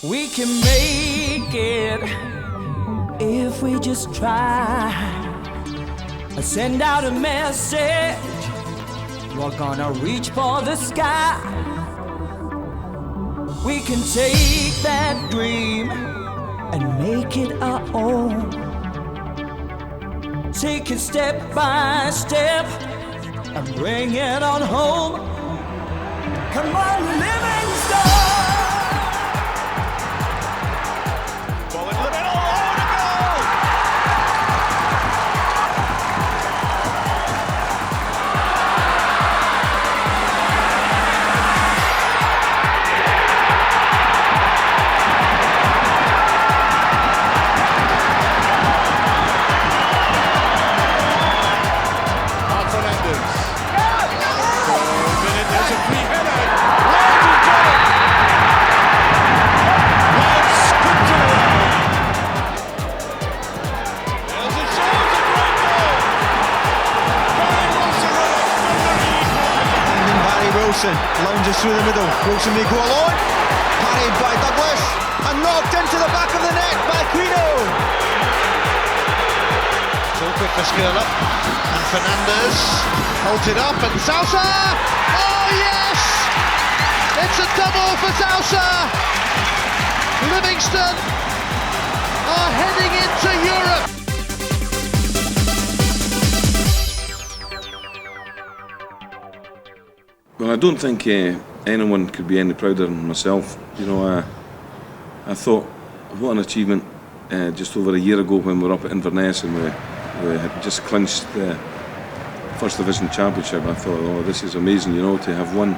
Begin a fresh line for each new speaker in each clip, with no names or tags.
We can make it if we just try. Send out a message. We're gonna reach for the sky. We can take that dream and make it our own. Take it step by step and bring it on home. Come on, Livingston!
Ball into the middle, oh, and a goal! Fernandez. There's a free header. Wales has got it. Wales scooped it away. There's a shot, a great goal. Barry Wilson with a thundering equaliser.
Barry Wilson lounges through the middle. Wilson may go alone. Parried by Douglas and knocked into the back of the net by Quino.
So quick for Skirler. And Fernandez holds it up and Sousa! Oh yes! It's a double for Sousa! Livingston are heading into Europe!
Well, I don't think anyone could be any prouder than myself. You know, I thought, what an achievement just over a year ago when we were up at Inverness and we had just clinched the First Division Championship. I thought, oh, this is amazing, you know, to have won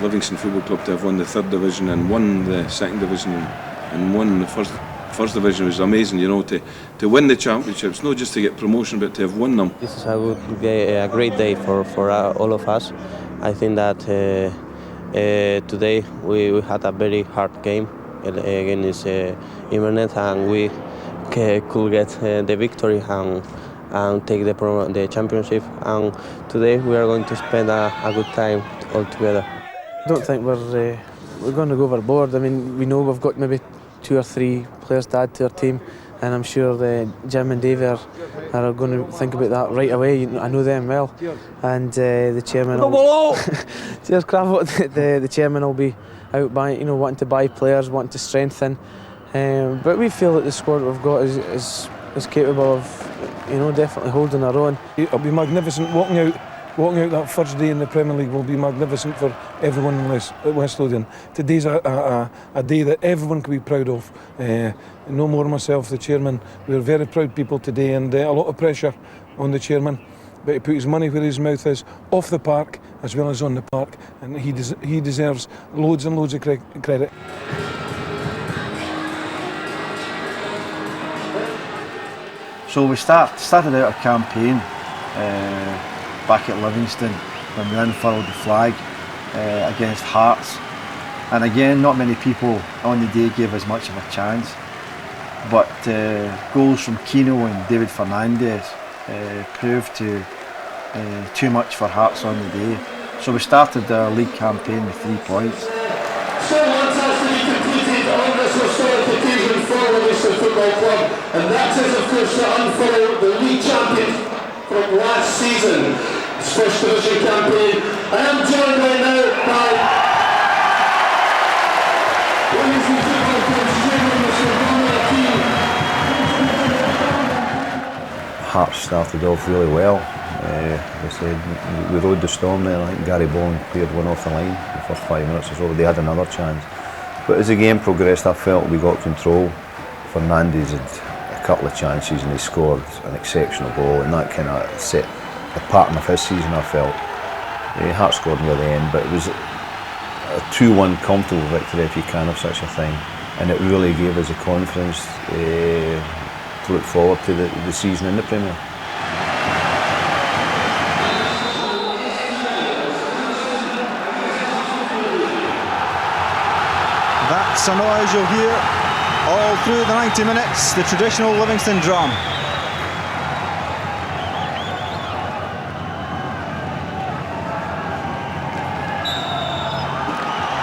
Livingston Football Club, to have won the Third Division and won the Second Division and won the First Division was amazing, you know, to win the championships, not just to get promotion but to have won them.
This is a great day for all of us. I think that today we had a very hard game against Inverness and we could get the victory and take the championship. And today we are going to spend a good time all together.
I don't think we're going to go overboard. I mean, we know we've got maybe 2 or 3 players to add to our team, and I'm sure Jim and Dave are going to think about that right away. I know them well, and the chairman. Cheers, Cravo. The chairman will be out wanting to buy players, wanting to strengthen. But we feel that the squad we've got is capable of, definitely holding our own.
It'll be magnificent walking out that first day in the Premier League will be magnificent for everyone in West Lothian. Today's a day that everyone can be proud of. No more myself, the chairman. We're very proud people today, and a lot of pressure on the chairman. But he put his money where his mouth is, off the park as well as on the park, and he deserves loads and loads of credit.
So we started out our campaign back at Livingston when we unfurled the flag against Hearts, and again not many people on the day gave us much of a chance, but goals from Quino and David Fernandez proved too much for Hearts on the day. So we started our league campaign with 3 points.
Still one task to be completed on this historic occasion for Livingston Football Club, and that is of course to unfurl the league champion from last season, its First Division campaign. I am joined right now by Livingston Football Club's chairman, Mr. Ronald Keane.
Hearts started off really well. We rode the storm there. I think Gary Bowen cleared one off the line the first 5 minutes or so. They had another chance, but as the game progressed I felt we got control. Fernandez had a couple of chances and he scored an exceptional goal, and that kind of set the pattern of his season, I felt. Hearts scored near the end, but it was a 2-1 comfortable victory, if you can have such a thing, and it really gave us the confidence to look forward to the season in the Premier.
That's a noise you'll hear all through the 90 minutes, the traditional Livingston drum.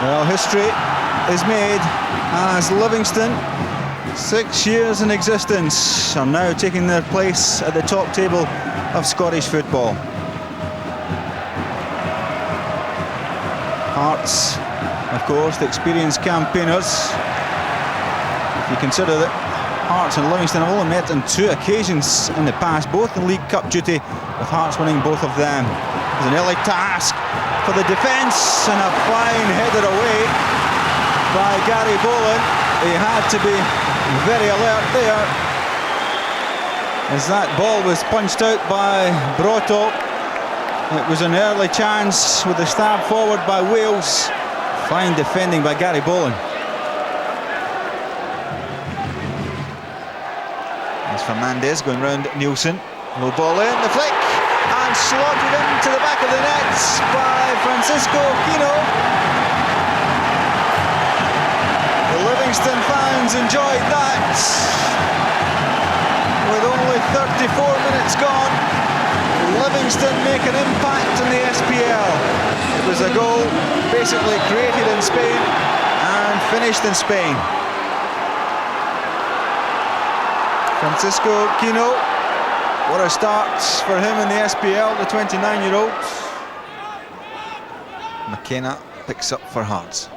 Well, history
is made as Livingston, 6 years in existence, are now taking their place at the top table of Scottish football. Hearts, of course, the experienced campaigners. If you consider that Hearts and Livingston have only met on 2 occasions in the past, both in League Cup duty, with Hearts winning both of them. There's an early task for the defence, and a fine headed away by Gary Boland. He had to be very alert there, as that ball was punched out by Brotto. It was an early chance with a stab forward by Wales. Fine defending by Gary Boland. There's Fernandez going round Nielsen. Low ball in, the flick, and slotted into the back of the net by Francisco Quino. The Livingston fans enjoyed that. With only 34 minutes gone, Livingston make an impact in the SPL. It was a goal basically created in Spain and finished in Spain. Francisco Quino, what a start for him in the SPL, the 29-year-old. McKenna picks up for Hearts.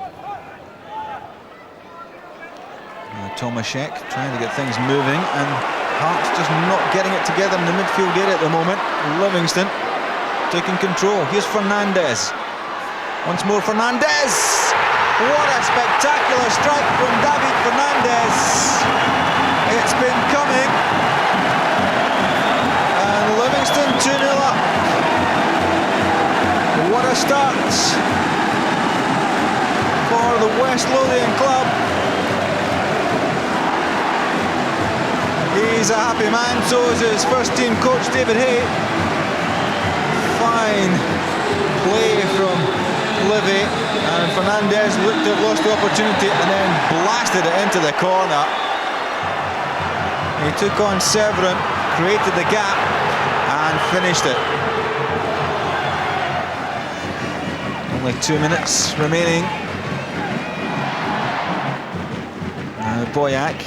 Tomaszek trying to get things moving, and Hearts just not getting it together in the midfield area at the moment. Livingston taking control. Here's Fernandez. Once more Fernandez. What a spectacular strike from David Fernandez. It's been coming. And Livingston 2-0 up. What a start for the West Lothian club. He's a happy man, so is his first team coach David Hay. Fine play from Livy, and Fernandez looked to have lost the opportunity and then blasted it into the corner. He took on Severin, created the gap and finished it. Only 2 minutes remaining. Now Boyack.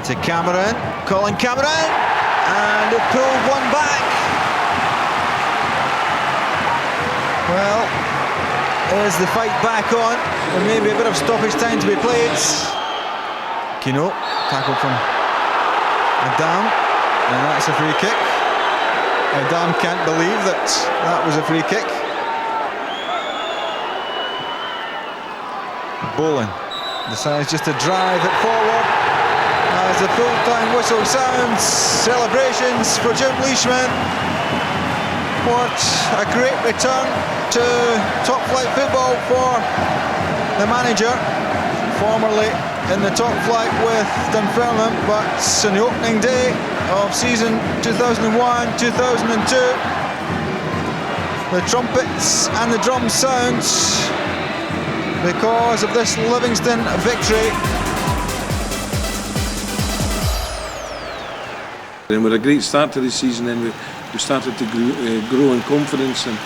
To Cameron, Colin Cameron, and it pulled one back. Well, there's the fight back on. There may be a bit of stoppage time to be played. Quino, tackle from Adam, and that's a free kick. Adam can't believe that that was a free kick. Boland decides just to drive it forward. As the full-time whistle sounds, celebrations for Jim Leishman. What a great return to top-flight football for the manager, formerly in the top flight with Dunfermline, but on the opening day of season 2001-2002, the trumpets and the drums sound because of this Livingston victory.
And with a great start to the season, then we started to grow in confidence and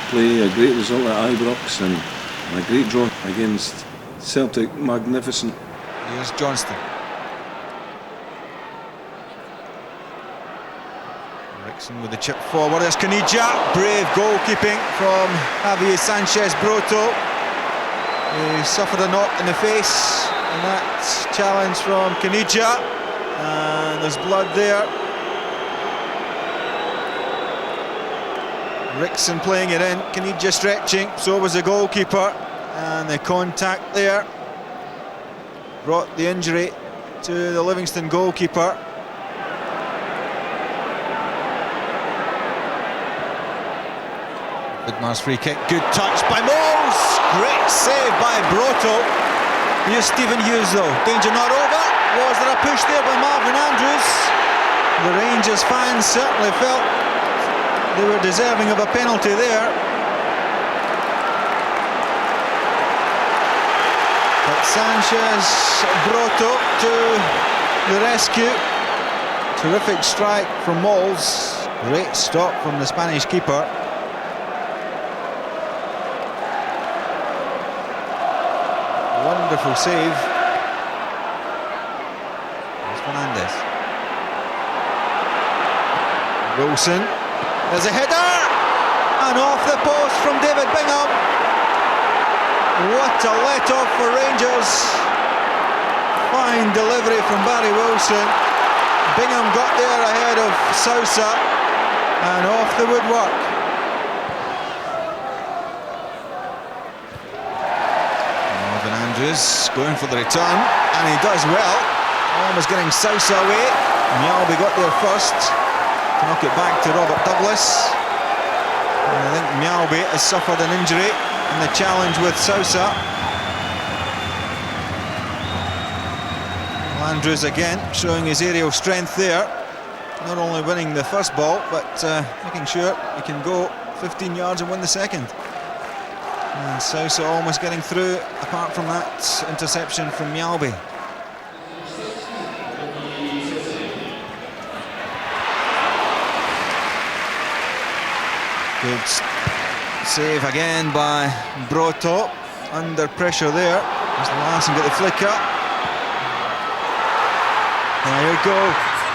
play a great result at Ibrox and a great draw against Celtic. Magnificent.
Here's Johnston. Rickson with the chip forward. There's Caniggia. Brave goalkeeping from Javier Sanchez Broto. He suffered a knock in the face, and that challenge from Caniggia. And there's blood there. Rickson playing it in, Caniggia stretching, so was the goalkeeper, and the contact there brought the injury to the Livingston goalkeeper. Vidmar's free kick, good touch by Moles, great save by Broto. Here's Stephen Hughes though, danger not over. Was there a push there by Marvin Andrews? The Rangers fans certainly felt they were deserving of a penalty there. But Sanchez Broto to the rescue. Terrific strike from Moles. Great stop from the Spanish keeper. wonderful save. There's Fernandes. Wilson. There's a header! And off the post from David Bingham. What a let-off for Rangers. Fine delivery from Barry Wilson. Bingham got there ahead of Sousa. And off the woodwork. Marvin Andrews going for the return. And he does well. Almost getting Sousa away. Mjällby got there first. To knock it back to Robert Douglas. And I think Mjällby has suffered an injury in the challenge with Sousa. Andrews again showing his aerial strength there. Not only winning the first ball, but making sure he can go 15 yards and win the second. And Sousa almost getting through, apart from that interception from Mjällby. Good save again by Broto. Under pressure there. As Larsson get the flicker. There you go.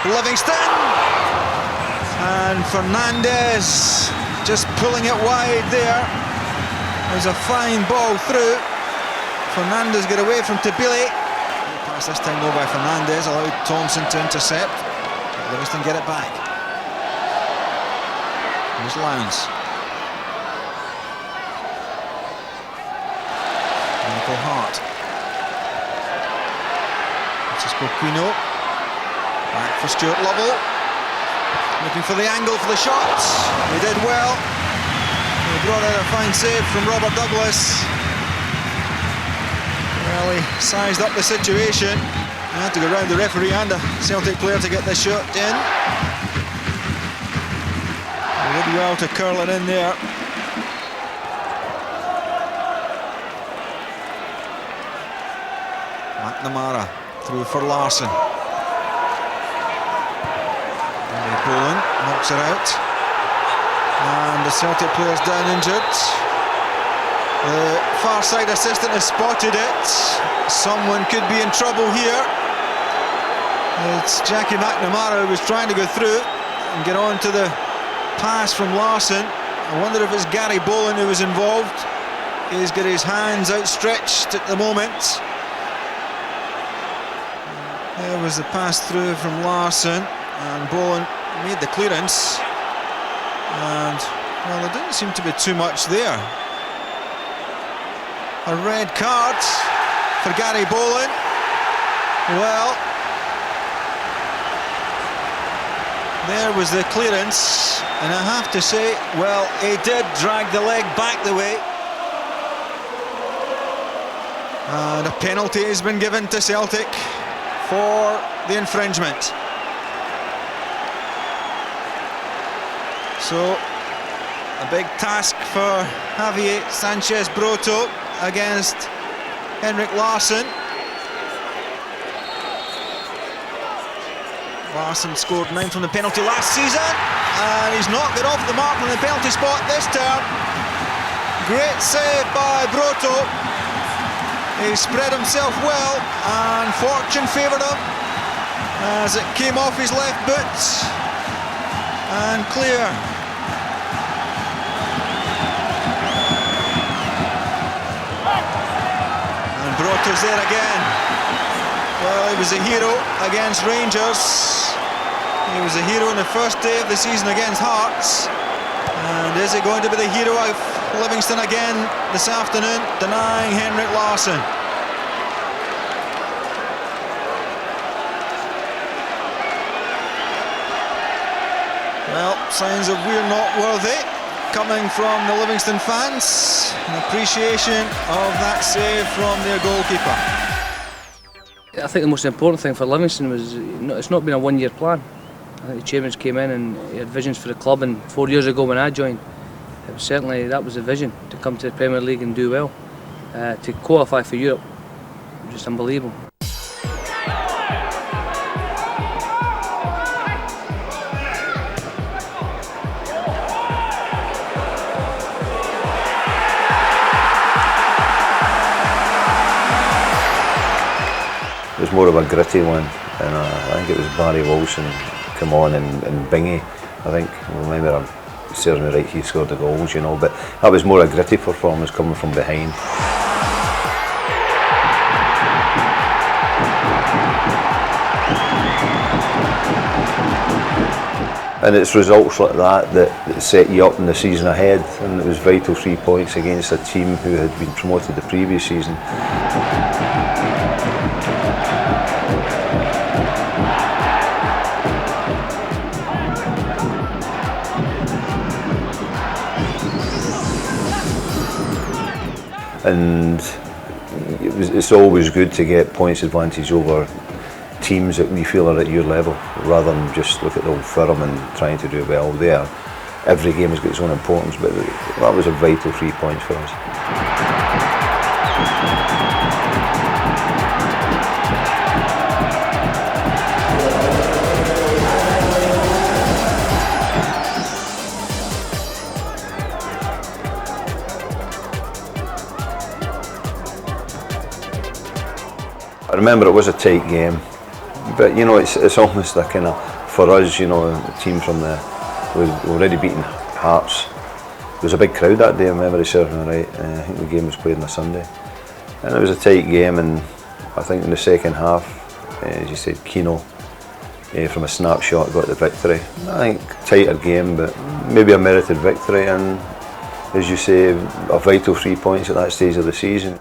Livingston! And Fernandes just pulling it wide there. There's a fine ball through. Fernandes get away from Tabili. Pass this time though by Fernandes, allowed Thompson to intercept. Livingston get it back. Here's Lowndes. Michael Hart. Francisco Quino. Back for Stuart Lovell. Looking for the angle for the shot. He did well. He brought out a fine save from Robert Douglas. Well, he sized up the situation. He had to go round the referee and a Celtic player to get the shot in. He did well to curl it in there. McNamara through for Larsson. Boland knocks it out. And the Celtic player's down injured. The far side assistant has spotted it. Someone could be in trouble here. It's Jackie McNamara who was trying to go through and get on to the pass from Larsson. I wonder if it's Gary Boland who was involved. He's got his hands outstretched at the moment. There was the pass through from Larsson, and Boland made the clearance. And, well, there didn't seem to be too much there. A red card for Gary Boland. Well, there was the clearance, and I have to say, well, he did drag the leg back the way. And a penalty has been given to Celtic for the infringement. So, a big task for Javier Sanchez Broto against Henrik Larsson. Larsson scored 9 from the penalty last season, and he's not got off the mark from the penalty spot this term. Great save by Broto. He spread himself well, and fortune favoured him as it came off his left boot and clear. And Broto's there again. Well, he was a hero against Rangers. He was a hero in the first day of the season against Hearts. And is he going to be the hero of Livingston again this afternoon, denying Henrik Larsson? Well, signs of we're not worthy coming from the Livingston fans. An appreciation of that save from their goalkeeper.
I think the most important thing for Livingston was it's not been a one-year plan. I think the chairman came in and he had visions for the club, and 4 years ago when I joined, it was certainly that was the vision, to come to the Premier League and do well, to qualify for Europe. Just unbelievable.
more of a gritty one, and I think it was Barry Wilson come on and Bingy. I think, maybe I'm serving me right, he scored the goals, you know, but that was more a gritty performance coming from behind. And it's results like that set you up in the season ahead, and it was vital 3 points against a team who had been promoted the previous season. And it's always good to get points advantage over teams that we feel are at your level, rather than just look at Old Firm and trying to do well there. Every game has got its own importance, but that was a vital 3 points for us. I remember it was a tight game, but you know, it's almost like kind of, for us, you know, the team from we'd already beaten Hearts. There was a big crowd that day, I remember serving right. I think the game was played on a Sunday, and it was a tight game. And I think in the second half, as you said, Keno from a snapshot got the victory. I think tighter game, but maybe a merited victory, and as you say, a vital 3 points at that stage of the season.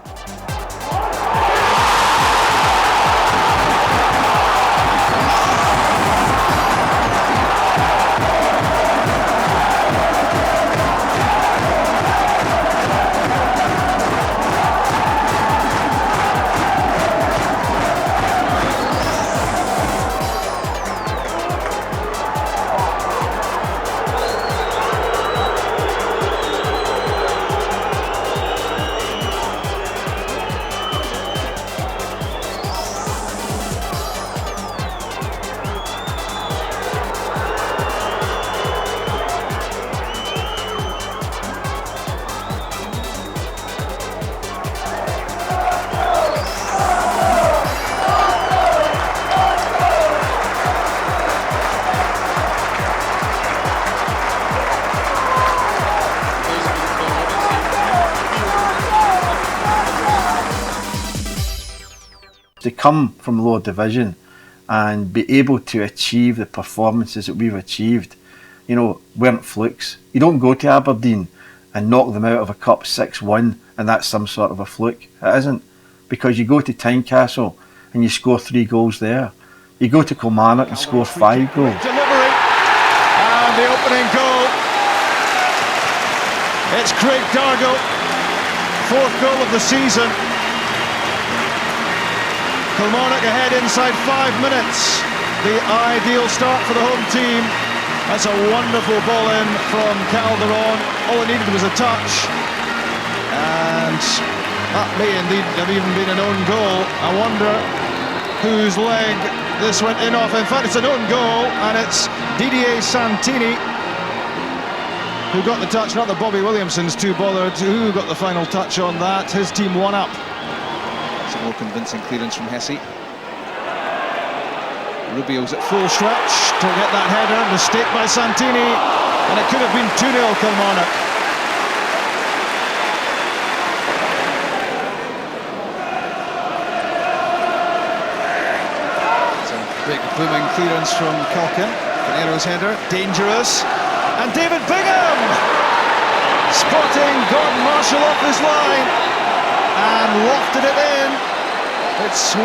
To come from lower division and be able to achieve the performances that we've achieved, you know, weren't flukes. You don't go to Aberdeen and knock them out of a cup 6-1 and that's some sort of a fluke. It isn't, because you go to Tynecastle and you score 3 goals there. You go to Kilmarnock and score 5 goals.
Delivery, and the opening goal. It's Craig Dargo, 4th goal of the season. Kilmarnock ahead inside 5 minutes. The ideal start for the home team. That's a wonderful ball in from Calderon. All it needed was a touch. And that may indeed have even been an own goal. I wonder whose leg this went in off. In fact, it's an own goal, and it's Didier Santini who got the touch, not that Bobby Williamson's too bothered. Who got the final touch on that? His team won up. It's a more convincing clearance from Hesse. Rubio's at full stretch to get that header. Mistake by Santini, and it could have been 2-0 Kilmarnock. It's a big booming clearance from Culkin. Canero's header, dangerous. And David Bingham spotting Gordon Marshall off his line and lofted it in. It's 1-1.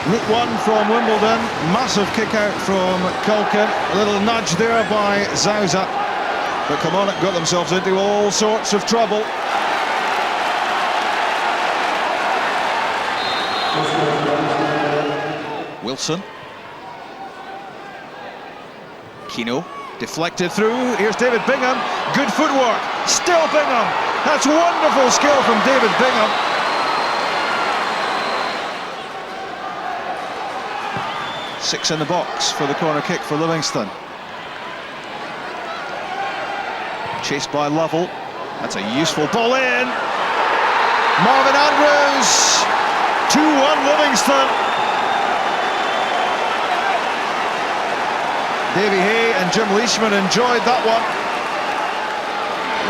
Route 1 from Wimbledon, massive kick out from Culkin, a little nudge there by Zauza, but Kilmarnock got themselves into all sorts of trouble. Wilson. Keno, deflected through, here's David Bingham, good footwork, still Bingham, that's wonderful skill from David Bingham. 6 in the box for the corner kick for Livingston. Chased by Lovell. That's a useful ball in. Marvin Andrews. 2-1 Livingston. Davy Hay and Jim Leishman enjoyed that one.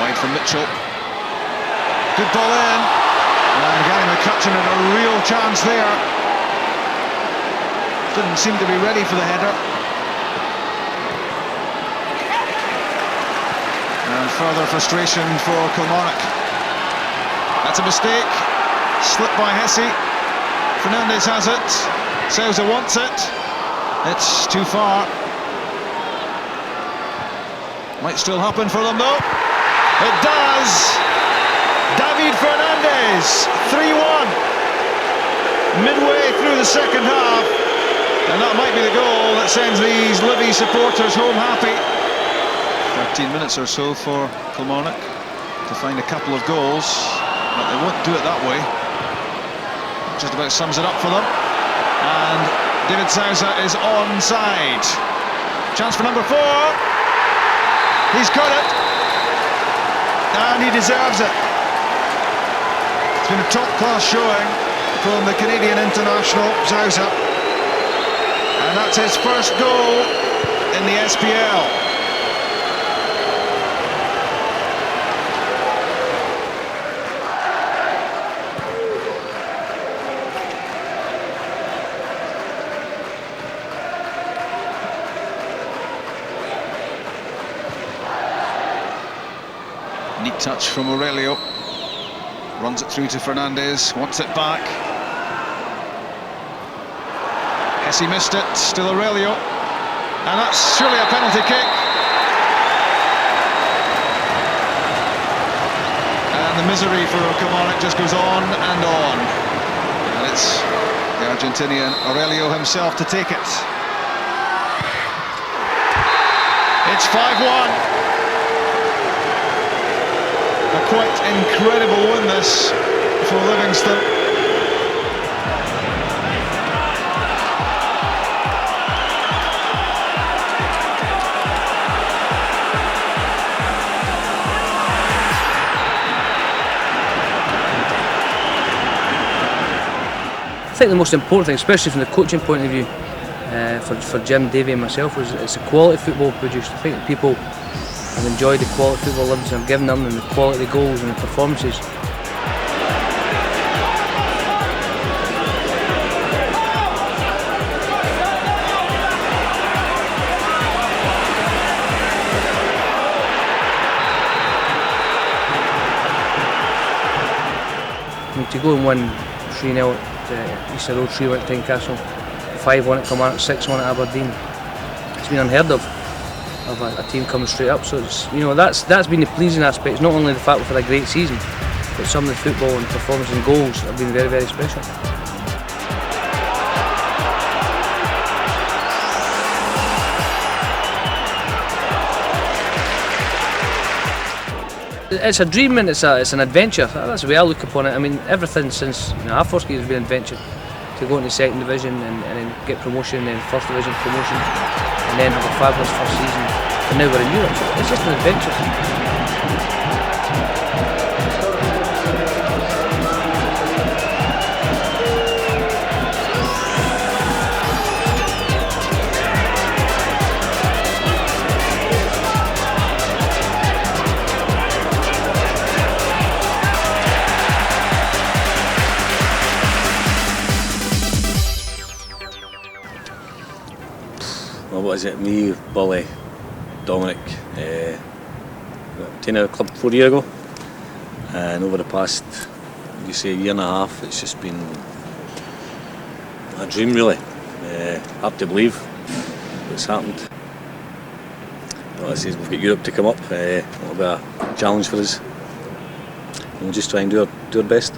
Wide from Mitchell. Good ball in. And Gary McCutcheon had a real chance there. Didn't seem to be ready for the header. And further frustration for Kilmarnock. That's a mistake. Slipped by Hesse. Fernandez has it. Sousa wants it. It's too far. Might still happen for them though. It does! David Fernandez, 3-1. Midway through the second half. And that might be the goal that sends these Livy supporters home happy. 13 minutes or so for Kilmarnock to find a couple of goals. But they won't do it that way. Just about sums it up for them. And David Sousa is onside. Chance for number 4. He's got it, and he deserves it. It's been a top-class showing from the Canadian international, Sousa. And that's his first goal in the SPL. Neat touch from Aurelio. Runs it through to Fernandez, wants it back. Hesse missed it, still Aurelio. And that's surely a penalty kick. And the misery for Kilmarnock just goes on and on. And it's the Argentinian Aurelio himself to take it. It's 5-1. A quite incredible win this for Livingston.
I think the most important thing, especially from the coaching point of view, for Jim, Davy and myself, was it's the quality football produced. I think people have enjoyed the quality football Livingston have given them, and the quality of the goals and the performances. I mean, to go and win 3-0 at Easter Road, 3-1 at Tynecastle, 5-1 at Kilmarnock, 6-1 at Aberdeen, it's been unheard of a team coming straight up. So it's, you know, that's been the pleasing aspect. It's not only the fact we've had a great season, but some of the football and performance and goals have been very, very special. It's a dream and it's an adventure. That's the way I look upon it. I mean, everything since our first year has been an adventure. To go into second division and then get promotion, and then first division promotion, and then have a fabulous first season, and now we're in Europe. So it's just an adventure.
Well, what is it? Me, Bully, Dominic, taken out of the club 4 years ago, and over the past, you say, year and a half, it's just been a dream, really. Hard to believe what's happened. Well, I say we've got Europe to come up. It'll be a challenge for us. We'll just try and do our best.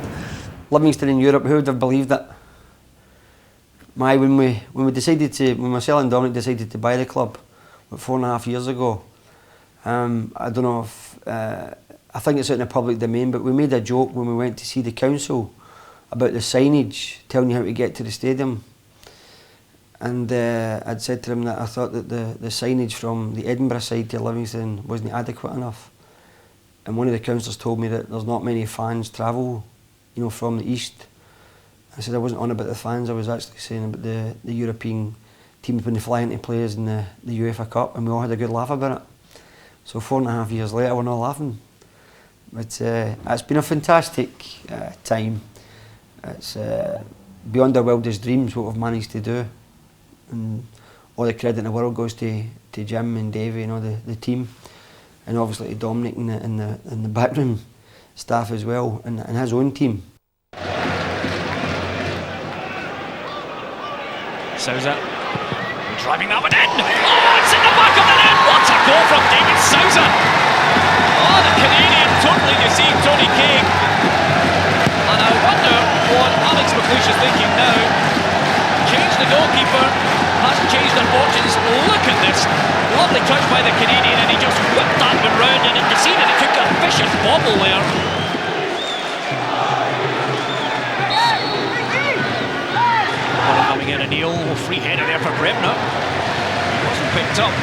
Livingston in Europe, who would have believed it? When myself and Dominic decided to buy the club, about 4.5 years ago, I don't know if, I think it's out in the public domain, but we made a joke when we went to see the council about the signage telling you how to get to the stadium. And I'd said to him that I thought that the signage from the Edinburgh side to Livingston wasn't adequate enough. And one of the councillors told me that there's not many fans travel, you know, from the east. I said I wasn't on about the fans, I was actually saying about the European teams when they fly into players in the UEFA Cup, and we all had a good laugh about it. So 4.5 years later, we're not laughing. But it's been a fantastic time. It's beyond our wildest dreams what we've managed to do. And all the credit in the world goes to Jim and Davey and all the team, and obviously to Dominic and the backroom staff as well, and his own team.
Sousa driving that one in. Oh, it's in the back of the net. What a goal from David Sousa. Oh, the Canadian totally deceived Tony King. And I wonder what Alex McLeish is thinking now. Changed the goalkeeper, hasn't changed their fortunes. Look at this. Lovely touch by the Canadian, and he just whipped that one round, and you see that it took a vicious bobble there. Coming in, a Neil, free header there for Bremner. Wasn't picked up.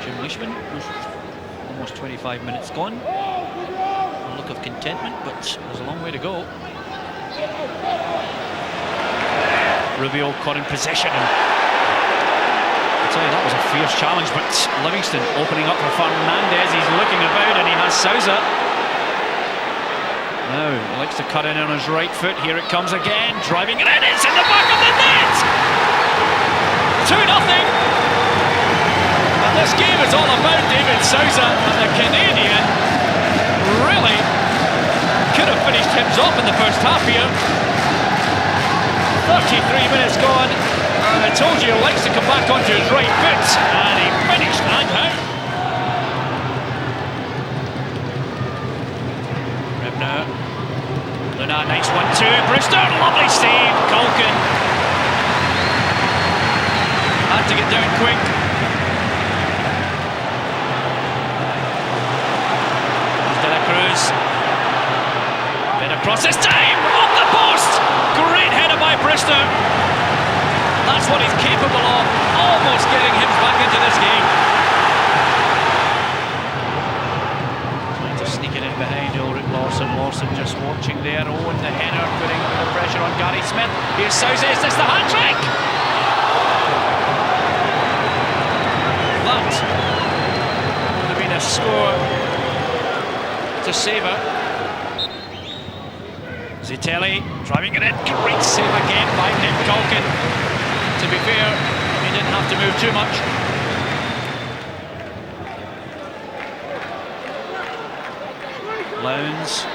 Jim Leishman, almost 25 minutes gone. A look of contentment, but there's a long way to go. Rubio caught in possession. I'll tell you, that was a fierce challenge, but Livingston opening up for Fernandez. He's looking about, and he has Sousa. Now, he likes to cut in on his right foot. Here it comes again, driving it in. It's in the back of the net! 2-0. And this game is all about David Sousa, and the Canadian really could have finished Hibs off in the first half here. 33 minutes gone, and I told you he likes to come back onto his right foot, and he finished and how? Rebner, Luna, nice 1-2, Brewster, lovely save, Culkin. Had to get down quick. There's De La Cruz. Bit across this time, off the post! Great header by Brewster. That's what he's capable of, almost getting him back into this game. Trying to sneak it in behind Ulrich Lawson. Lawson just watching there. Owen the header, putting a bit of pressure on Gary Smith. Here's Sousa, is this the hat-trick? That would have been a score to savour. Zitelli driving it in, great save again by Nick Culkin. To be fair, he didn't have to move too much. Lowndes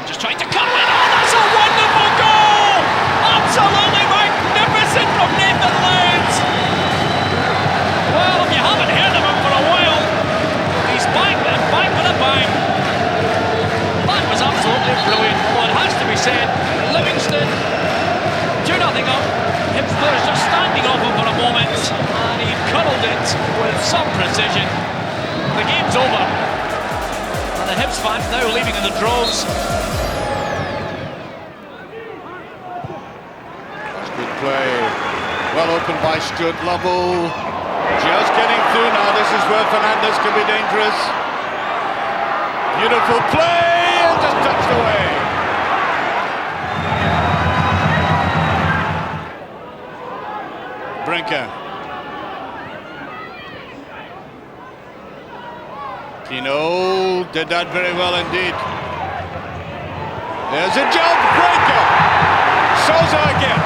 just trying to cut it. Oh, that's a wonderful goal! Absolutely magnificent from Nathan Lowndes. Well, if you haven't heard of him for a while, he's back with a bang. That was absolutely brilliant. Well, it has to be said, Livingston 2-0 up. Hibs players just standing off him for a moment, and he cuddled it with some precision. The game's over, and the Hibs fans now leaving in the droves.
That's good play. Well opened by Stuart Lovell. Just getting through now. This is where Fernandez can be dangerous. Beautiful play, and just touched away. Brinker. Tino did that very well indeed. There's a jump, Brinker. Sousa again.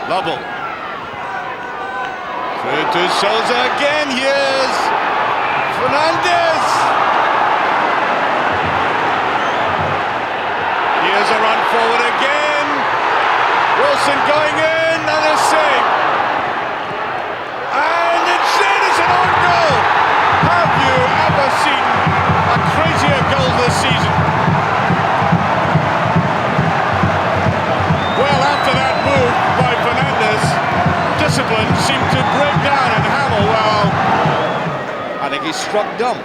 Lovell. Through to Sousa again. Here's Fernandez. Here's a run forward again. Wilson going in, and a save. And it's in, it's an own goal. Have you ever seen a crazier goal this season? Well, after that move by Fernandez, discipline seemed to break down in Hamill. Well, I think he struck dumb.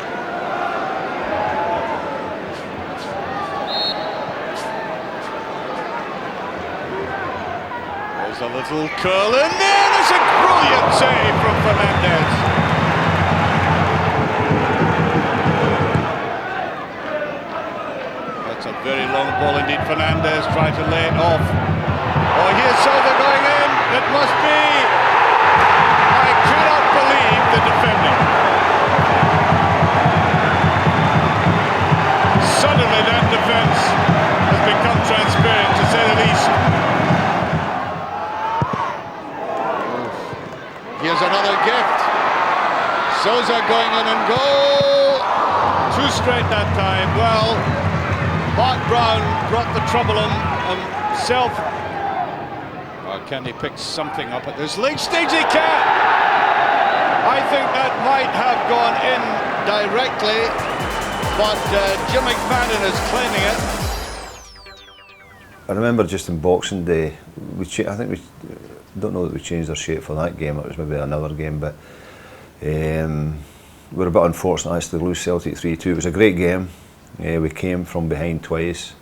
little curl in there, there's a brilliant save from Fernandez. That's a very long ball indeed. Fernandez tried to lay it off. Oh, here's Sousa going in. It must be. I cannot believe the defending. Suddenly that defence has become transparent, to say the least. Here's another gift. Sousa going in and goal. Two straight that time. Well, Mark Brown brought the trouble on himself. Can he pick something up at this late stage? He can! I think that might have gone in directly, but Jim McFadden is claiming it.
I remember just in Boxing Day, I think we don't know that we changed our shape for that game. It was maybe another game, but we were a bit unfortunate actually to lose Celtic 3-2. It was a great game. We came from behind twice.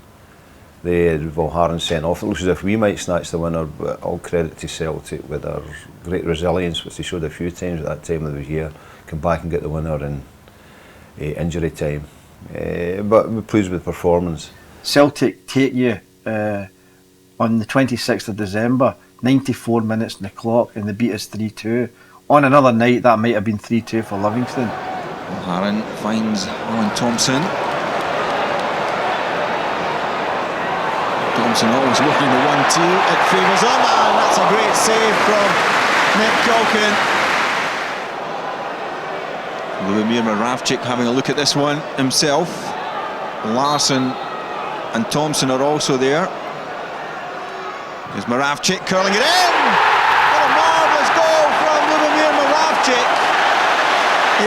They had Valharan sent off. It looks as if we might snatch the winner, but all credit to Celtic with their great resilience, which they showed a few times at that time of the year. Come back and get the winner in injury time. But we're pleased with the performance.
Celtic take you on the 26th of December, 94 minutes on the clock, and they beat us 3-2. On another night, that might have been 3-2 for Livingston.
Valharan finds Alan Thompson. Thompson always working the 1-2, it favours him, and that's a great save from Nick Culkin. Lubomir Moravcik having a look at this one himself. Larsson and Thompson are also there. There's Moravcik curling it in! What a marvellous goal from Lubomir Moravcik.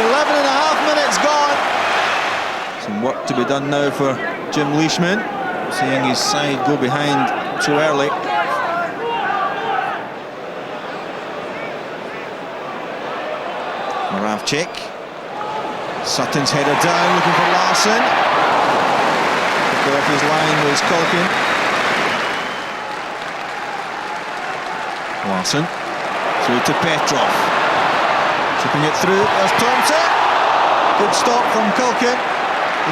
11 and a half minutes gone. Some work to be done now for Jim Leishman, seeing his side go behind too early. Moravcik. Sutton's header down, looking for Larsson. Picked off his line was Culkin. Larsson. Through to Petrov. Chipping it through, there's Thompson. Good stop from Culkin.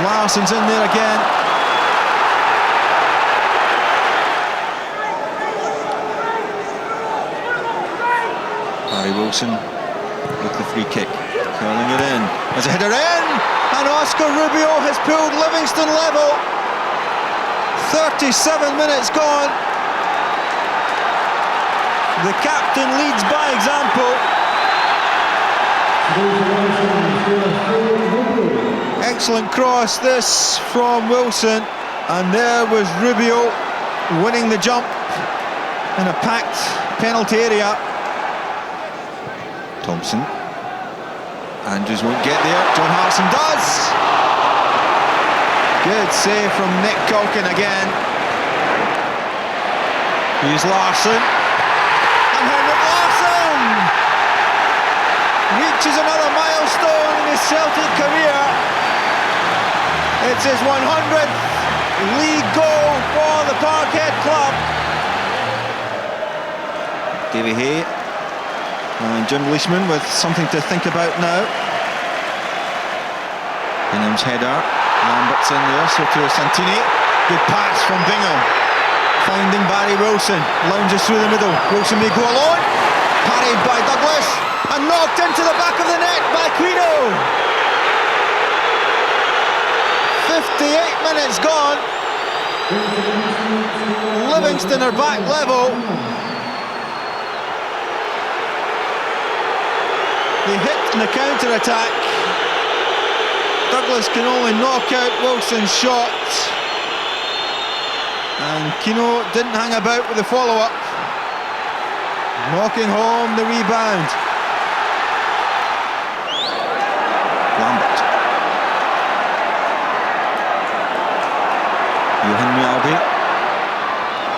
Larsson's in there again. Barry Wilson with the free kick, curling it in. There's a header in, and Oscar Rubio has pulled Livingston level. 37 minutes gone. The captain leads by example. Excellent cross this from Wilson, and there was Rubio winning the jump in a packed penalty area. Thompson. Andrews won't get there. John Hartson does. Good save from Nick Culkin again. Here's Larsson. And Henrik Larsson reaches another milestone in his Celtic career. It's his 100th league goal for the Parkhead club. Davy Hay. And Jim Leishman with something to think about now. Bingham's header. Lambert's in there, so to Santini. Good pass from Bingham. Finding Barry Wilson. Lounges through the middle. Wilson may go alone. Parried by Douglas. And knocked into the back of the net by Quino. 58 minutes gone. Livingston are back level. They hit in the counter-attack. Douglas can only knock out Wilson's shot. And Kino didn't hang about with the follow-up. Knocking home the rebound. Lambert. Johan Mjällby.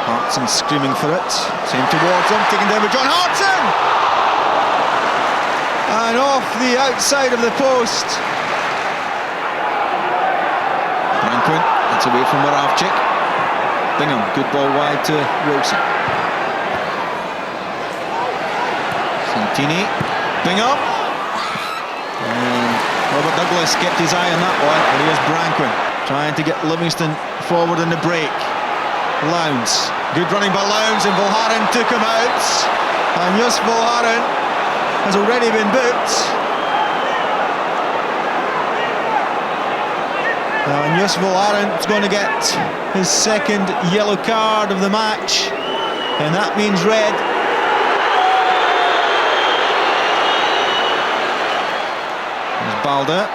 Hartson screaming for it. Same towards him, taken down by John Hartson! And off the outside of the post. Rankin, that's away from Moravcik. Bingham, good ball wide to Wilson. Tini, Bingham. And Robert Douglas kept his eye on that one. And here's Branquin trying to get Livingston forward in the break. Lowndes, good running by Lowndes, and Volharen took him out. And Jus Volharen has already been booked. And Jus Volharen is going to get his second yellow card of the match, and that means red. There's Balder.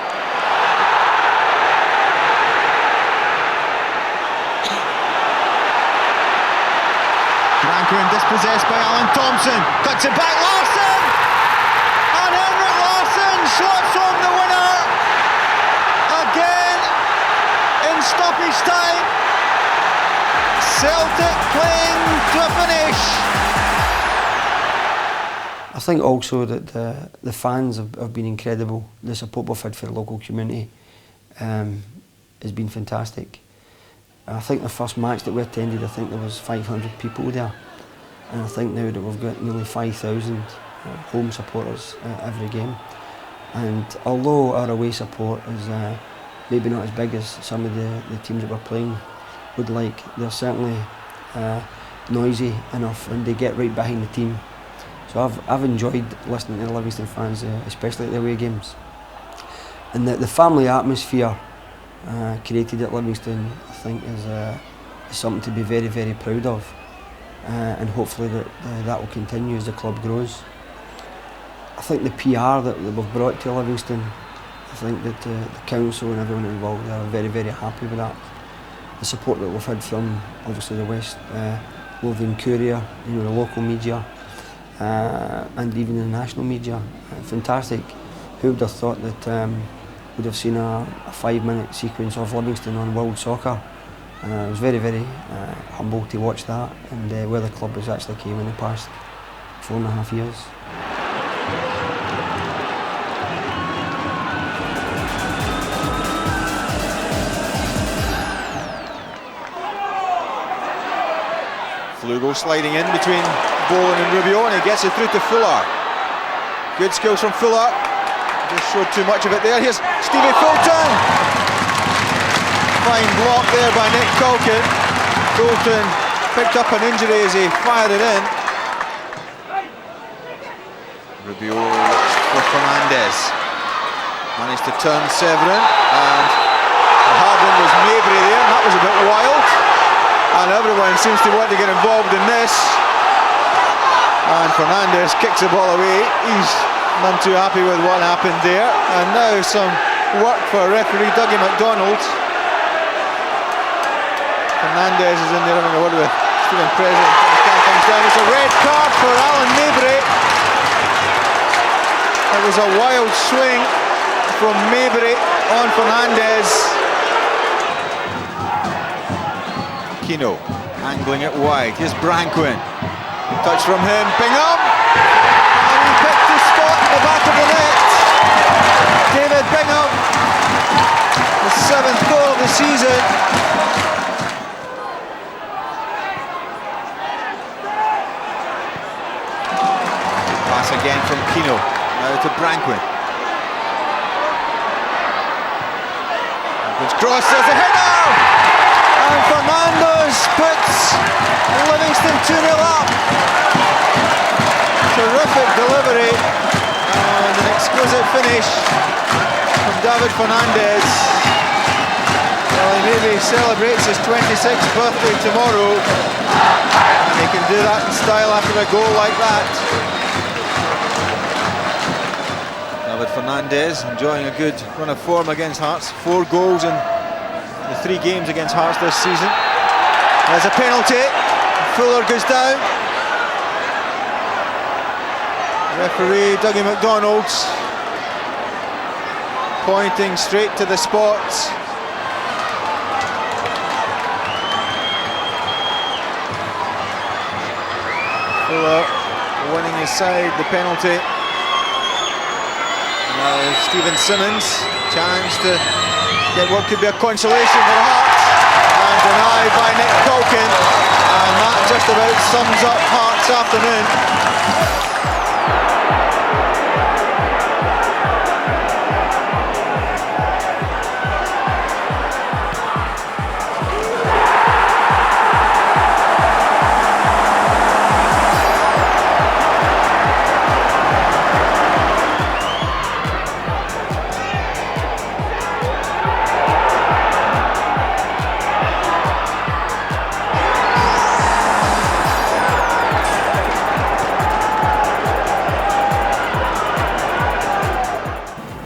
Branquin dispossessed by Alan Thompson, cuts it back, Larsson! And Henrik Larsson slots home the winner again in stoppage time. Celtic playing to a finish.
I think also that the fans have been incredible. The support we've had for the local community has been fantastic. I think the first match that we attended, I think there was 500 people there, and I think now that we've got nearly 5,000 home supporters every game. And although our away support is maybe not as big as some of the teams that we're playing would like, they're certainly noisy enough, and they get right behind the team. So I've enjoyed listening to the Livingston fans, especially at the away games. And the family atmosphere created at Livingston, I think, is something to be very, very proud of. And hopefully that will continue as the club grows. I think the PR that we've brought to Livingston, I think that the council and everyone involved are very, very happy with that. The support that we've had from obviously the West Lothian Courier, the local media, and even the national media, fantastic. Who would have thought that would have seen a 5-minute sequence of Livingston on World Soccer? I was very, very humble to watch that, and where the club has actually came in the past 4.5 years.
Flugo sliding in between Boland and Rubio, and he gets it through to Fuller. Good skills from Fuller. Just showed too much of it there. Here's Stevie Fulton. Fine block there by Nick Culkin. Fulton picked up an injury as he fired it in. Rubio for Fernandez. Managed to turn Severin, and the hard one was Mabry there, and that was a bit wild. And everyone seems to want to get involved in this. And Fernandez kicks the ball away. He's none too happy with what happened there. And now some work for referee Dougie McDonald. Fernandez is in there having a word with Stephen President. Comes down. It's a red card for Alan Mabry. It was a wild swing from Mabry on Fernandez. Kino angling it wide. Here's Branquin. Touch from him. Bingham. And he picked his spot in the back of the net. David Bingham. The 7th goal of the season. Pass again from Kino. Now to Branquin. Branquin's cross. There's a header! And Fernandez puts Livingston 2-0 up. Terrific delivery and an exquisite finish from David Fernandez. Well, he maybe celebrates his 26th birthday tomorrow, and he can do that in style after a goal like that. David Fernandez enjoying a good run of form against Hearts. 4 goals in the 3 games against Hearts this season. There's a penalty. Fuller goes down. Referee Dougie McDonald pointing straight to the spot. Fuller winning his side the penalty. Now Stephen Simmons, chance to get what could be a consolation for Hearts, and denied by Nick Culkin, and that just about sums up Hearts' afternoon.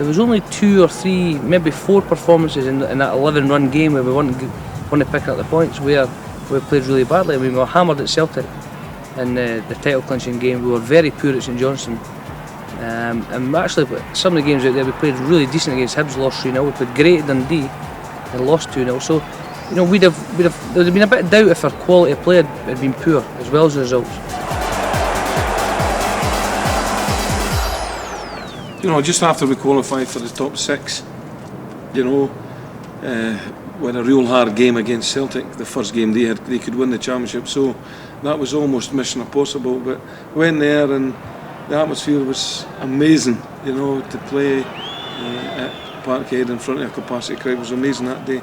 There was only 2 or 3, maybe 4 performances in that 11-run game where we weren't picking up the points, where we played really badly. I mean, we were hammered at Celtic in the title clinching game. We were very poor at St Johnstone. And actually, some of the games out there we played really decent against. Hibs lost 3-0. We played great at Dundee and lost 2-0. So, you know, there would have been a bit of doubt if our quality of play had been poor, as well as the results.
You know, just after we qualified for the top 6, you know, we had a real hard game against Celtic. The first game they could win the championship, so that was almost mission impossible. But we went there and the atmosphere was amazing. You know, to play at Parkhead in front of a capacity crowd was amazing that day.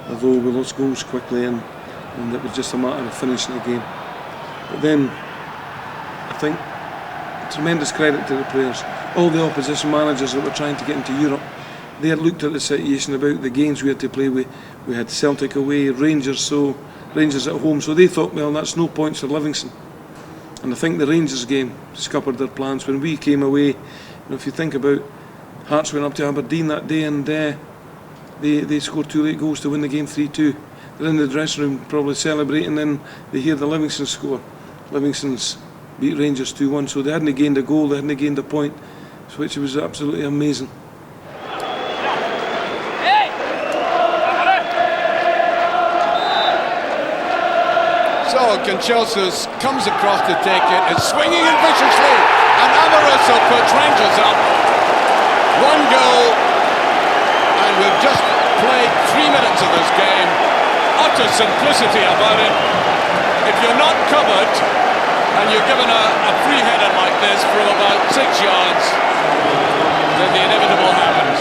Although we lost goals quickly and it was just a matter of finishing the game. But then, I think, tremendous credit to the players. All the opposition managers that were trying to get into Europe, they had looked at the situation about the games we had to play. We had Celtic away, Rangers at home, so they thought, well, that's no points for Livingston. And I think the Rangers game scuppered their plans. When we came away, you know, if you think about, Hearts went up to Aberdeen that day and they scored 2 late goals to win the game 3-2. They're in the dressing room probably celebrating, then they hear the Livingston score. Livingston's beat Rangers 2-1, so they hadn't gained a goal, they hadn't gained a point, which was absolutely amazing.
So Conchelsas comes across to take it, it's swinging it viciously, and Amoroso puts Rangers up. 1 goal, and we've just played 3 minutes of this game. Utter simplicity about it. If you're not covered, and you're given a free header like this from about 6 yards, then the inevitable happens.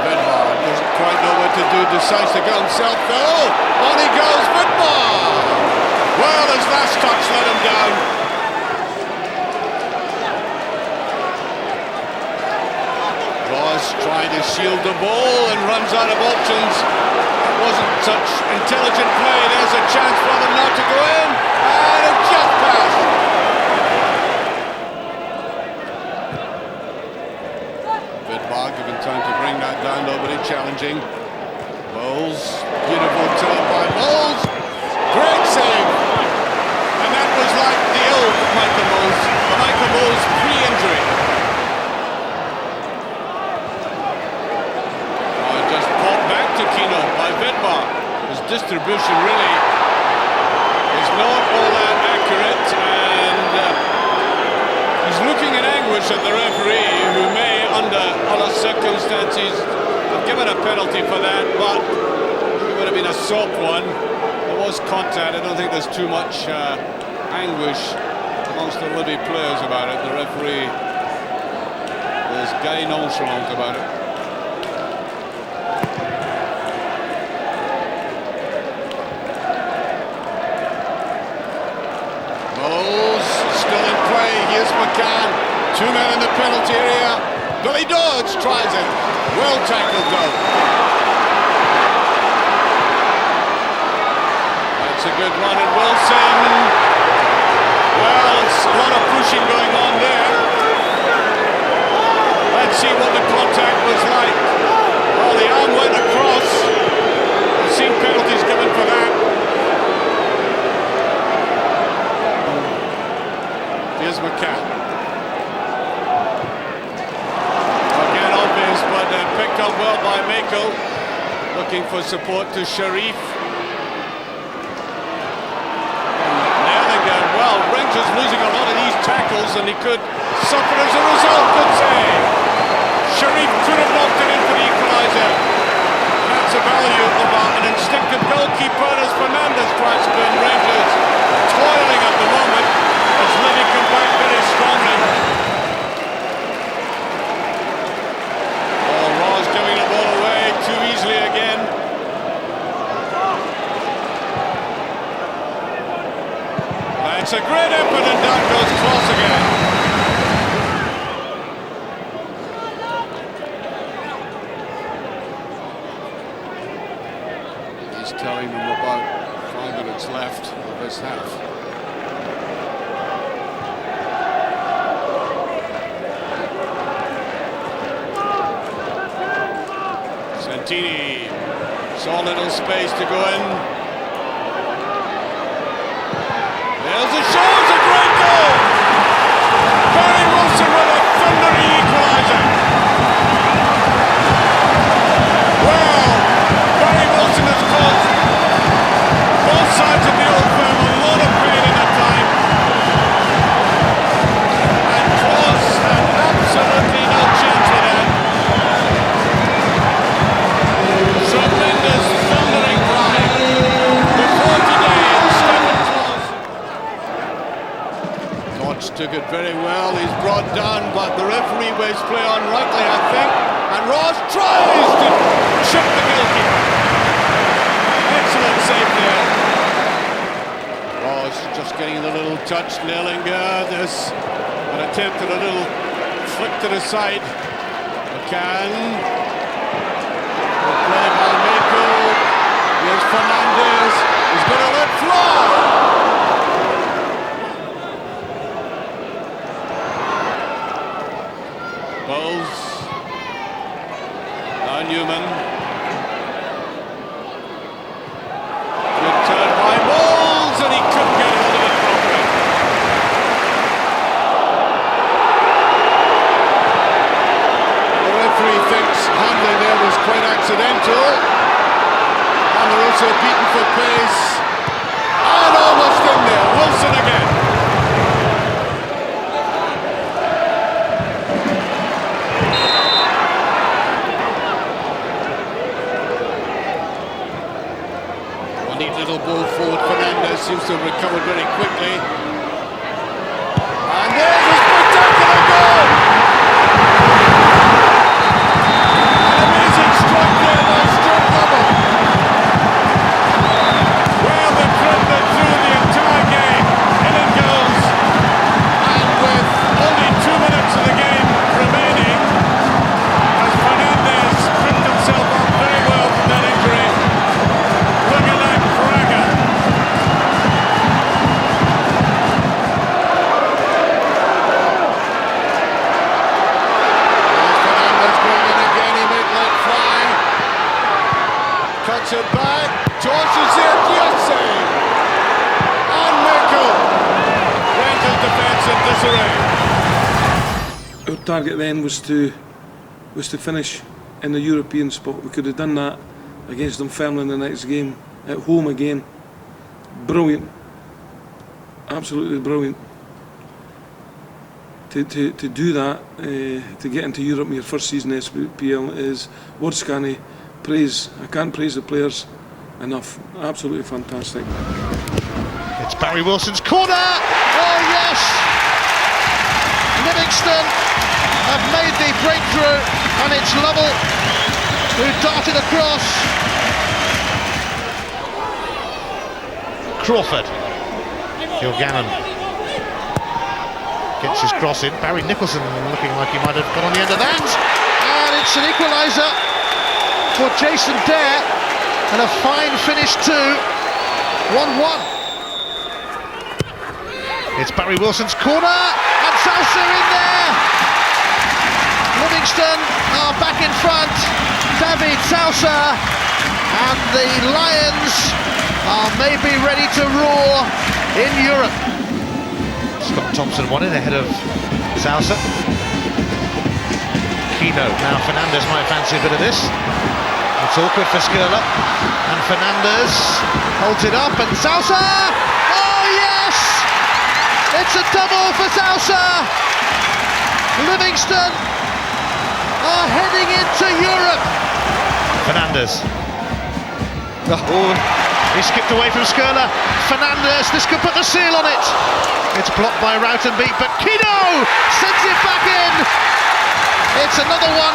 Vidmar doesn't quite know what to do, decides to go himself though. On he goes, Vidmar! Well, his last touch let him down. Ross trying to shield the ball and runs out of options. Wasn't such intelligent play. There's a chance for them now to go in, and it just passed. Vidmar given time to bring that down, nobody challenging. Bowles, beautiful turn by Bowles, great save, and that was like the old Michael Bowles pre-injury. Just popped back to Kino by Vidmar. His distribution really is not all that accurate, and he's looking in anguish at the referee, who may, under other circumstances, have given a penalty for that, but it would have been a soft one. There was contact. I don't think there's too much anguish amongst the Livy players about it. The referee is very nonchalant about it. Here's McCann, 2 men in the penalty area. Billy Dodge tries it. Well tackled though. That's a good run at Wilson. Well, it's a lot of pushing going on there. Let's see what the contact was like. Well, the arm went across. We've seen penalties given for that. Here's McCann. Again obvious, but picked up well by Mako. Looking for support to Sharif. Nelligan, well, Rangers losing a lot of these tackles and he could suffer as a result. Good save. Sharif could have locked it in for the equaliser. That's the value of an instinctive goalkeeper as Fernandez tries to win. Rangers toiling at the moment as Livy come back very strongly. Oh, Ross giving the ball away too easily again. That's a great effort and down goes Kloss again. He's telling them about 5 minutes left of this half. Martini. Saw little space to go in. There's a shot, it's a great goal! Barry Wilson with a thundering equaliser. Well, Barry Wilson has caused both sides of the Old Firm a lot of pain in the time. And Klaus had absolutely no chance with that. Tremendous thundering drive before today, Stephen Klaus. Dodge took it very well, he's brought down, but the referee waves play on rightly, I think. And Ross tries to chip the goalkeeper. Excellent save there. Ross just getting the little touch. Nellinger, there's an attempt at a little flick to the side. McCann. Good play by Mako. Here's Fernandez. He's going to let fly. Bowles. Now Newman. Good turn by Bowles, and he couldn't get hold of it properly. The referee thinks handling there was quite accidental. Amoroso beaten for pace. And almost in there. Wilson again. Neat little ball forward. Fernandez seems to have recovered very quickly. And there's a spectacular goal! An amazing strike there by Stuart Lovell. Well, they've threaded through the entire game. In it goes. And with only 2 minutes of the game remaining, as Fernandez picked himself up very well from that injury. Look at that cracker. There's Fernandez going in again, he may let fly. Cuts it back, tosses it, yes save. And Michael Rangers defence in disarray.
Our target then was to finish in the European spot. We could have done that against Dunfermline in the next game, at home again. Brilliant, absolutely brilliant. To do that, to get into Europe in your first season SPL is words can't praise. I can't praise the players enough. Absolutely fantastic.
It's Barry Wilson's corner. Oh yes! Livingston have made the breakthrough, and it's Lovell who darted across. Crawford. Gilgannon gets his cross in. Barry Nicholson looking like he might have got on the end of that. And it's an equaliser for Jason Dare. And a fine finish too. 1-1. It's Barry Wilson's corner. And Salsa in there. Livingston are back in front. David Salsa. And the Lions are maybe ready to roar in Europe. Scott Thompson won it ahead of Salsa. Keno, now Fernandez might fancy a bit of this. It's awkward for Skirler. And Fernandez holds it up, and Salsa! Oh yes! It's a double for Salsa! Livingston are heading into Europe! Fernandez. Oh, he skipped away from Skirler. Fernandez, this could put the seal on it. It's blocked by Rautenbeek, but Keno sends it back in. It's another one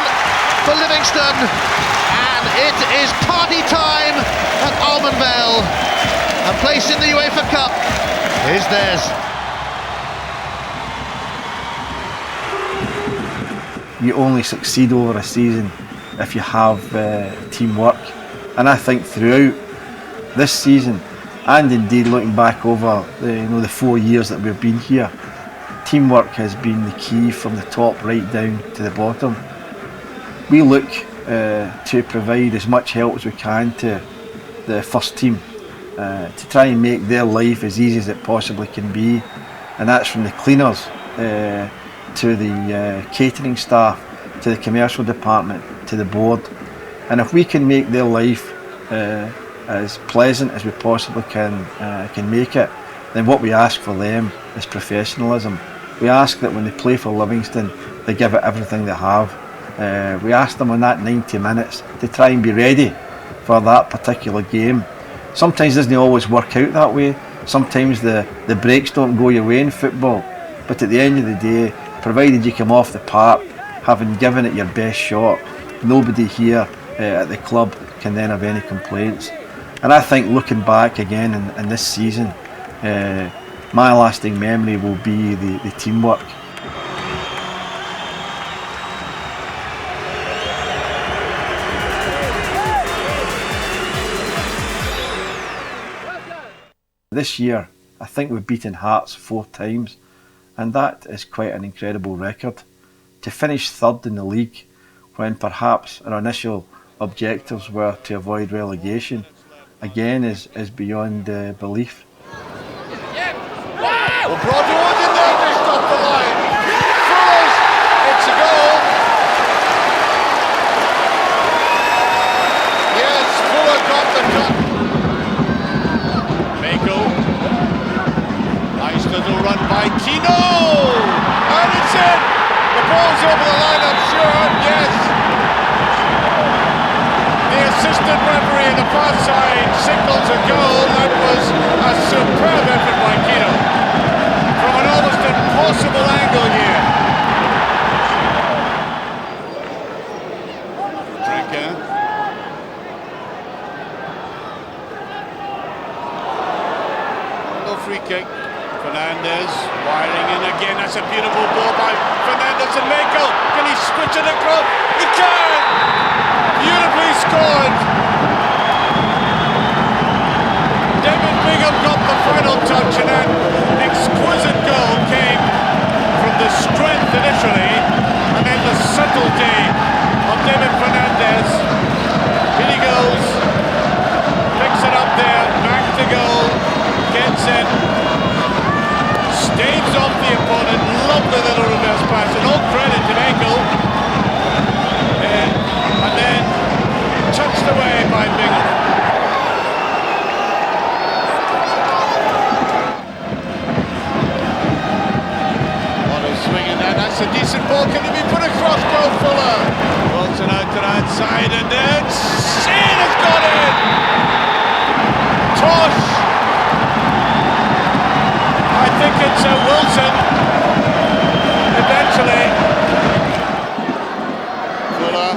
for Livingston, and it is party time at Almenvale. A place in the UEFA Cup is theirs.
You only succeed over a season if you have teamwork. And I think throughout this season, and indeed looking back over the 4 years that we've been here, teamwork has been the key from the top right down to the bottom. We look to provide as much help as we can to the first team, to try and make their life as easy as it possibly can be, and that's from the cleaners to the catering staff, to the commercial department, to the board. And if we can make their life as pleasant as we possibly can make it, then what we ask for them is professionalism. We ask that when they play for Livingston, they give it everything they have. We ask them on that 90 minutes to try and be ready for that particular game. Sometimes it doesn't always work out that way. Sometimes the breaks don't go your way in football. But at the end of the day, provided you come off the park having given it your best shot, nobody here at the club can then have any complaints. And I think looking back again in this season, my lasting memory will be the teamwork. This year, I think we've beaten Hearts 4 times, and that is quite an incredible record. To finish third in the league, when perhaps our initial objectives were to avoid relegation, again is beyond belief.
Well, Broadwood in there, just off the line. Fuller's, it's a goal. Yes, Fuller got the cut. Mako. Nice little run by Kino. And it's in. The ball's over the line, I'm sure. Yes. The assistant referee in the far side signals a goal. That was a superb effort by Kino. From an almost impossible angle here. Drinker. No free kick. Fernandez wiring in again. That's a beautiful ball by Fernandez and Mako. Can he switch it across? He can! Beautifully scored. David Bingham got the final touch, and an exquisite goal came from the strength initially and then the subtlety of David Fernandez. Here he goes, picks it up there, back to goal, gets in, staves off the opponent. Lovely little reverse pass, and all credit to Mako. And then touched away by Bingham. Swinging there, that's a decent ball. Can it be put across? Goal Fuller. Wilson out to the outside, and then Shane has got it. Tosh. I think it's Wilson. Eventually. Fuller.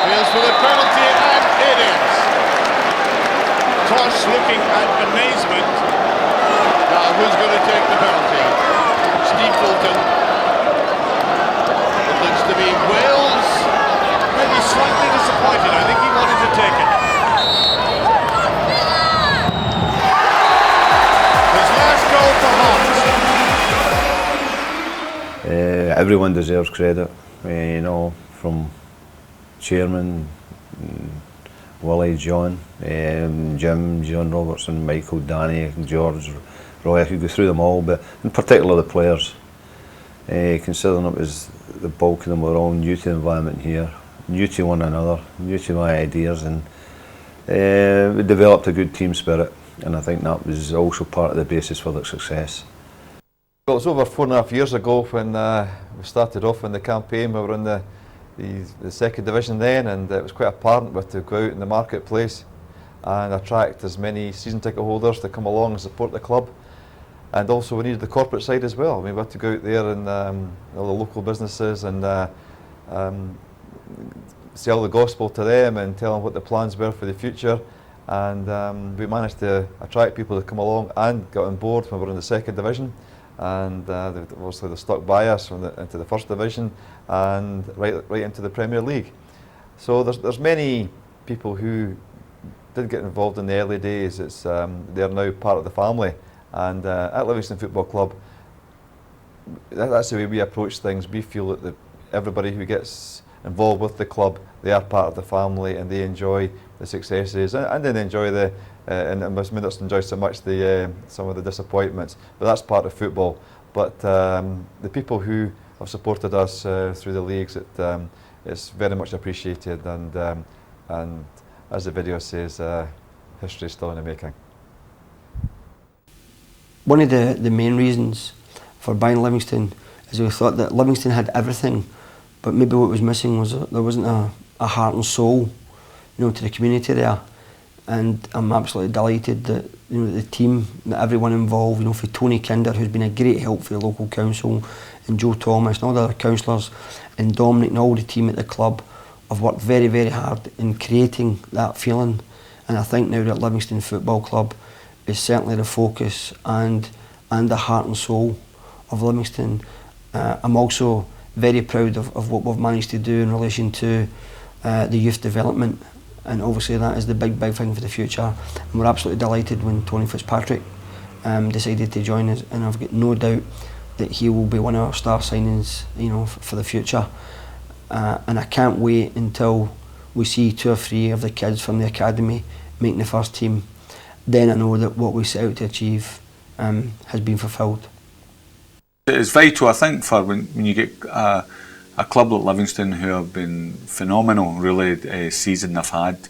Feels for the penalty, and it is. Tosh looking at amazement. Now who's going to take the penalty? Steve Fulton. It looks to be Wales. Maybe slightly disappointed. I think he wanted to take it. His last goal for Hearts.
Everyone deserves credit, you know, from chairman, Willie, John, Jim, John Robertson, Michael, Danny, George, Roy. I could go through them all, but in particular the players. Considering it was the bulk of them were all new to the environment here, new to one another, new to my ideas, and we developed a good team spirit, and I think that was also part of the basis for their success.
Well, it was over 4.5 years ago when we started off in the campaign. We were in the second division then, and it was quite apparent we had to go out in the marketplace and attract as many season ticket holders to come along and support the club. And also we needed the corporate side as well. I mean, we had to go out there and all the local businesses and sell the gospel to them and tell them what the plans were for the future. And we managed to attract people to come along and get on board when we were in the second division. And obviously they stuck by us into the first division and right into the Premier League. So there's many people who did get involved in the early days. They're now part of the family, And at Livingston Football Club, that's the way we approach things. We feel that everybody who gets involved with the club, they are part of the family and they enjoy the successes and then enjoy and maybe not enjoy so much some of the disappointments, but that's part of football. But the people who have supported us through the leagues, it's very much appreciated, and as the video says, history is still in the making.
One of the main reasons for buying Livingston is we thought that Livingston had everything, but maybe what was missing was there wasn't a heart and soul, to the community there. And I'm absolutely delighted that the team, that everyone involved, for Tony Kinder, who's been a great help for the local council, and Joe Thomas and all the other councillors, and Dominic and all the team at the club have worked very, very hard in creating that feeling. And I think now that Livingston Football Club is certainly the focus and the heart and soul of Livingston. I'm also very proud of what we've managed to do in relation to the youth development, and obviously that is the big thing for the future. And we're absolutely delighted when Tony Fitzpatrick decided to join us, and I've got no doubt that he will be one of our star signings, for the future. And I can't wait until we see 2 or 3 of the kids from the academy making the first team. Then I know that what we set out to achieve has been fulfilled.
It's vital, I think, for when you get a club like Livingston, who have been phenomenal, really, season they've had.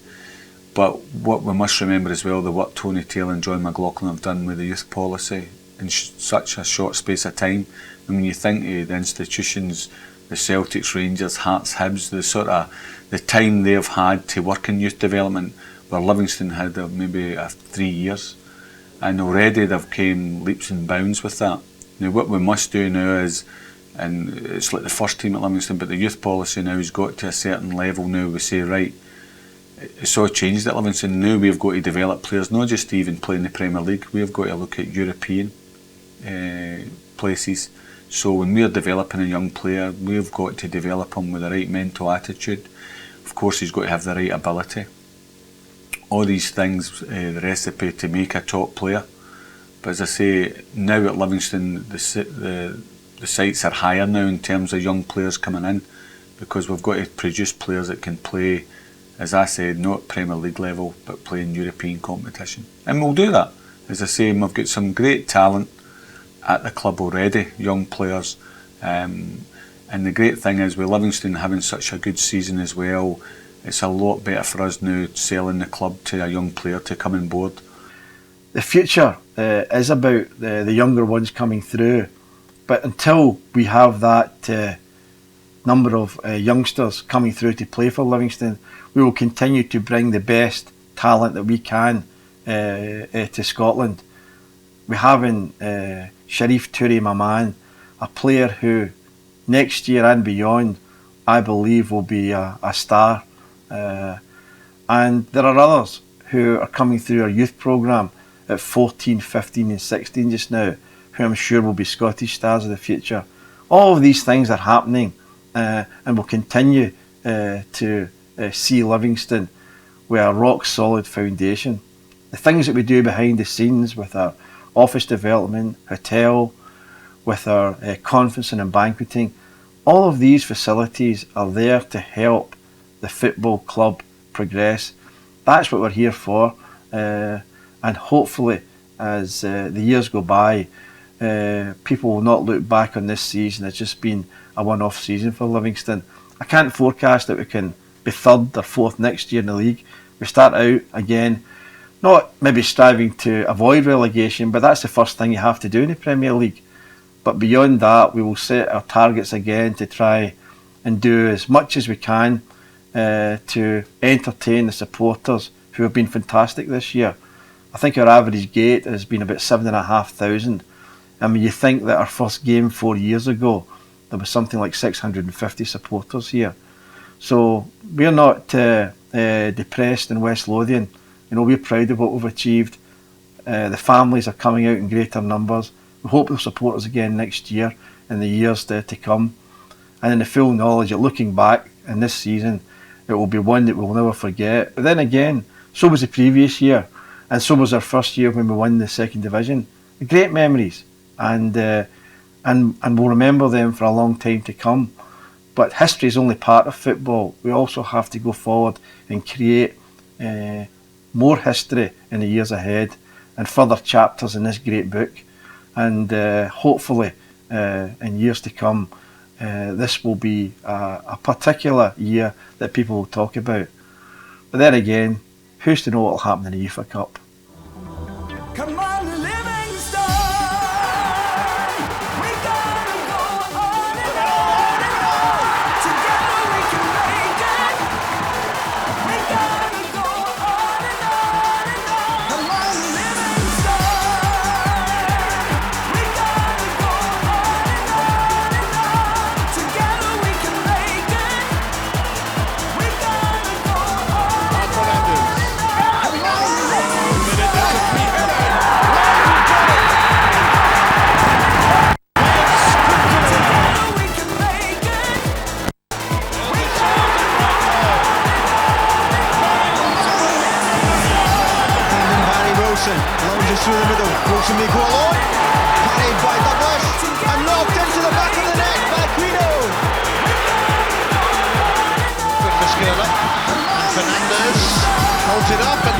But what we must remember as well, the work Tony Taylor and John McLaughlin have done with the youth policy in such a short space of time. And when you think of the institutions, the Celtics, Rangers, Hearts, Hibs, the time they've had to work in youth development, where Livingston had maybe 3 years, and already they've came leaps and bounds with that. Now what we must do now is, and it's like the first team at Livingston, but the youth policy now has got to a certain level now. We say, right, it's all changed at Livingston. Now we've got to develop players, not just to even play in the Premier League. We've got to look at European places. So when we're developing a young player, we've got to develop him with the right mental attitude. Of course, he's got to have the right ability. All these things, the recipe to make a top player. But as I say, now at Livingston, the sights are higher now in terms of young players coming in, because we've got to produce players that can play, as I said, not at Premier League level, but play in European competition. And we'll do that. As I say, we've got some great talent at the club already, young players. And the great thing is, with Livingston having such a good season as well, it's a lot better for us now selling the club to a young player to come on board.
The future is about the younger ones coming through, but until we have that number of youngsters coming through to play for Livingston, we will continue to bring the best talent that we can to Scotland. We have in Sharif Toure Maman, a player who next year and beyond I believe will be a star, and there are others who are coming through our youth programme at 14, 15 and 16 just now, who I'm sure will be Scottish stars of the future. All of these things are happening and will continue to see Livingston with a rock solid foundation. The things that we do behind the scenes with our office development, hotel, with our conferencing and banqueting, all of these facilities are there to help the football club progress. That's what we're here for, and hopefully as the years go by, people will not look back on this season as just being a one-off season for Livingston. I can't forecast that we can be 3rd or 4th next year in the league. We start out again, not maybe striving to avoid relegation, but that's the first thing you have to do in the Premier League. But beyond that, we will set our targets again to try and do as much as we can to entertain the supporters who have been fantastic this year. I think our average gate has been about 7,500. And when you think that our first game 4 years ago, there was something like 650 supporters here. So we're not depressed in West Lothian. We're proud of what we've achieved. The families are coming out in greater numbers. We hope they'll support us again next year and the years to come. And in the full knowledge that looking back in this season, it will be one that we'll never forget. But then again, so was the previous year, and so was our first year when we won the 2nd division. great memories, and we'll remember them for a long time to come. But history is only part of football. We also have to go forward and create more history in the years ahead and further chapters in this great book. And hopefully in years to come, this will be a particular year that people will talk about. But then again, who's to know what will happen in the UEFA Cup?
Come on, Livingston, we gotta go on and on and on. Together we can make it. We gotta go on and on and on. Come on, Livingston, we gotta go on and on and on. Together we can make it. We gotta go on and on and on. Come on,
Lounges through the middle. Wilson may go alone. Parried by Douglas and knocked into the back of the net by Quino.
Good for Skirler. Fernandez holds it up and